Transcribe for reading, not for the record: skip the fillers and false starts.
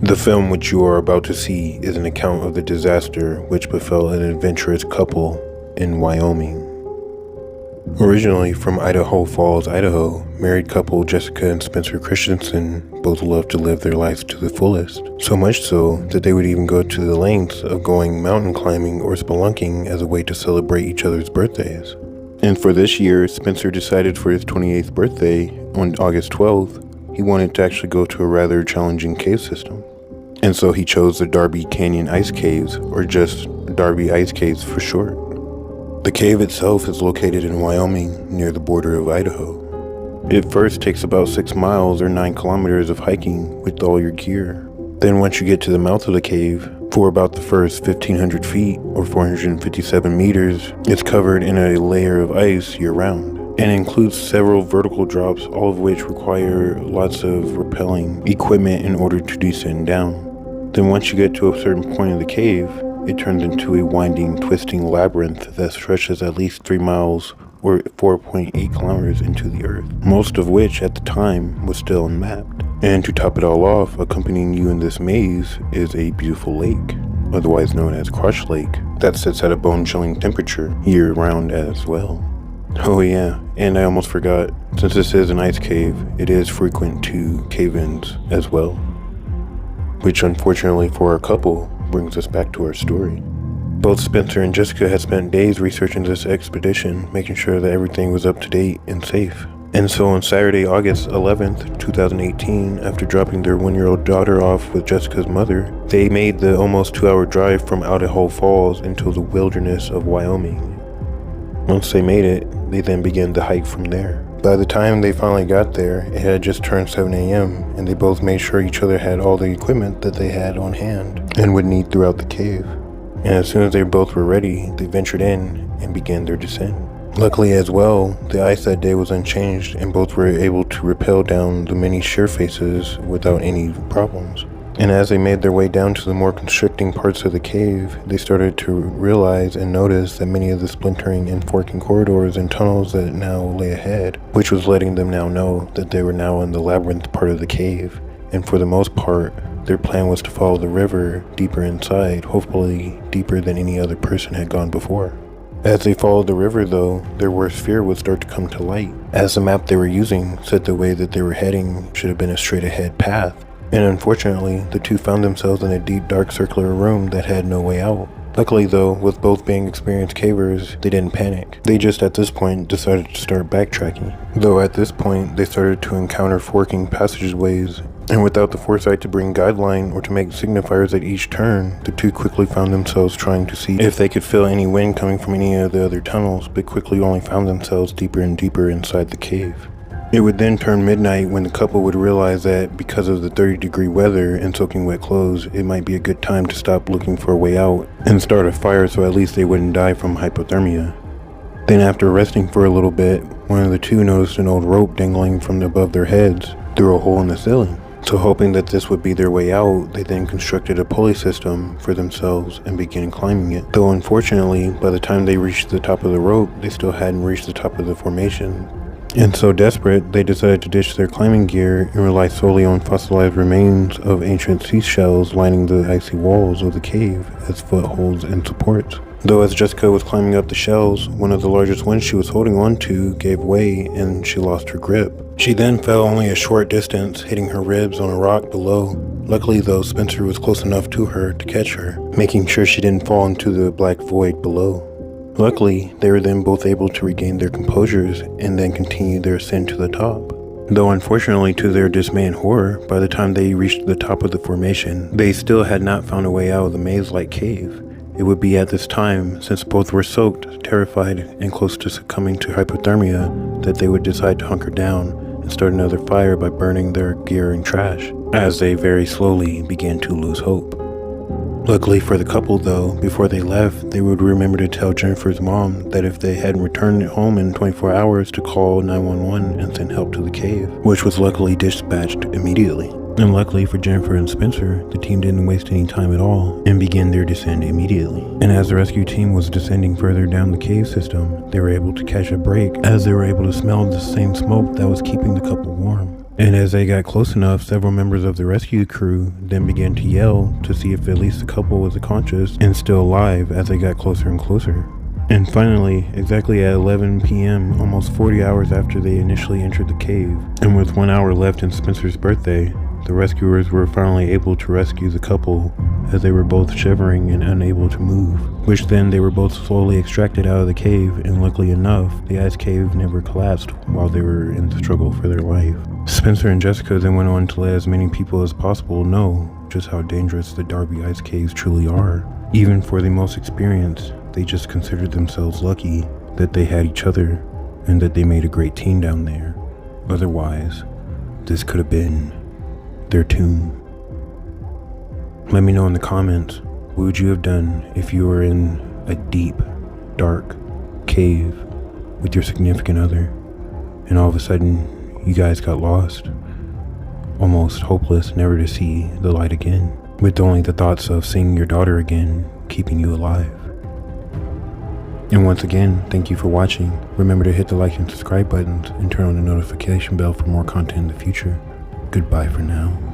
The film which you are about to see is an account of the disaster which befell an adventurous couple in Wyoming. Originally from Idaho Falls, Idaho, married couple Jessica and Spencer Christensen both loved to live their lives to the fullest, so much so that they would even go to the lengths of going mountain climbing or spelunking as a way to celebrate each other's birthdays. And for this year, Spencer decided for his 28th birthday, on August 12th, he wanted to actually go to a rather challenging cave system. And so he chose the Darby Canyon Ice Caves, or just Darby Ice Caves for short. The cave itself is located in Wyoming, near the border of Idaho. It first takes about 6 miles or 9 kilometers of hiking with all your gear. Then once you get to the mouth of the cave, for about the first 1,500 feet or 457 meters, it's covered in a layer of ice year-round, and includes several vertical drops, all of which require lots of rappelling equipment in order to descend down. Then once you get to a certain point of the cave, it turns into a winding, twisting labyrinth that stretches at least 3 miles or 4.8 kilometers into the earth, most of which at the time was still unmapped. And to top it all off, accompanying you in this maze is a beautiful lake, otherwise known as Crush Lake, that sits at a bone-chilling temperature year-round as well. Oh yeah, and I almost forgot, since this is an ice cave, it is frequent to cave-ins as well. Which unfortunately for our couple, brings us back to our story. Both Spencer and Jessica had spent days researching this expedition, making sure that everything was up to date and safe. And so on Saturday, August 11th, 2018, after dropping their 1-year-old daughter off with Jessica's mother, they made the almost 2-hour drive from Idaho Falls into the wilderness of Wyoming. Once they made it, they then began the hike from there. By the time they finally got there, it had just turned 7 a.m., and they both made sure each other had all the equipment that they had on hand and would need throughout the cave. And as soon as they both were ready, they ventured in and began their descent. Luckily as well, the ice that day was unchanged, and both were able to rappel down the many sheer faces without any problems. And as they made their way down to the more constricting parts of the cave, they started to realize and notice that many of the splintering and forking corridors and tunnels that now lay ahead, which was letting them now know that they were now in the labyrinth part of the cave. And for the most part, their plan was to follow the river deeper inside, hopefully deeper than any other person had gone before. As they followed the river though, their worst fear would start to come to light, as the map they were using said the way that they were heading should have been a straight ahead path. And unfortunately, the two found themselves in a deep, dark, circular room that had no way out. Luckily though, with both being experienced cavers, they didn't panic. They just at this point decided to start backtracking. Though at this point, they started to encounter forking passageways, and without the foresight to bring guideline or to make signifiers at each turn, the two quickly found themselves trying to see if they could feel any wind coming from any of the other tunnels, but quickly only found themselves deeper and deeper inside the cave. It would then turn midnight when the couple would realize that because of the 30-degree weather and soaking wet clothes, it might be a good time to stop looking for a way out and start a fire so at least they wouldn't die from hypothermia. Then after resting for a little bit, one of the two noticed an old rope dangling from above their heads through a hole in the ceiling. So hoping that this would be their way out, they then constructed a pulley system for themselves and began climbing it. Though unfortunately, by the time they reached the top of the rope, they still hadn't reached the top of the formation. And so desperate, they decided to ditch their climbing gear and rely solely on fossilized remains of ancient seashells lining the icy walls of the cave as footholds and supports. Though as Jessica was climbing up the shells, one of the largest ones she was holding on to gave way and she lost her grip. She then fell only a short distance, hitting her ribs on a rock below. Luckily though, Spencer was close enough to her to catch her, making sure she didn't fall into the black void below. Luckily, they were then both able to regain their composures and then continue their ascent to the top. Though unfortunately to their dismay and horror, by the time they reached the top of the formation, they still had not found a way out of the maze-like cave. It would be at this time, since both were soaked, terrified, and close to succumbing to hypothermia, that they would decide to hunker down and start another fire by burning their gear and trash, as they very slowly began to lose hope. Luckily for the couple though, before they left, they would remember to tell Jennifer's mom that if they hadn't returned home in 24 hours to call 911 and send help to the cave, which was luckily dispatched immediately. And luckily for Jennifer and Spencer, the team didn't waste any time at all and began their descent immediately. And as the rescue team was descending further down the cave system, they were able to catch a break as they were able to smell the same smoke that was keeping the couple warm. And as they got close enough, several members of the rescue crew then began to yell to see if at least the couple was conscious and still alive as they got closer and closer. And finally, exactly at 11 p.m., almost 40 hours after they initially entered the cave, and with 1 hour left in Spencer's birthday, the rescuers were finally able to rescue the couple as they were both shivering and unable to move, which then they were both slowly extracted out of the cave, and luckily enough, the ice cave never collapsed while they were in the struggle for their life. Spencer and Jessica then went on to let as many people as possible know just how dangerous the Darby ice caves truly are. Even for the most experienced, they just considered themselves lucky that they had each other and that they made a great team down there. Otherwise, this could have been their tomb. Let me know in the comments, what would you have done if you were in a deep, dark cave with your significant other and all of a sudden you guys got lost, almost hopeless never to see the light again, with only the thoughts of seeing your daughter again keeping you alive. And once again, thank you for watching. Remember to hit the like and subscribe buttons and turn on the notification bell for more content in the future. Goodbye for now.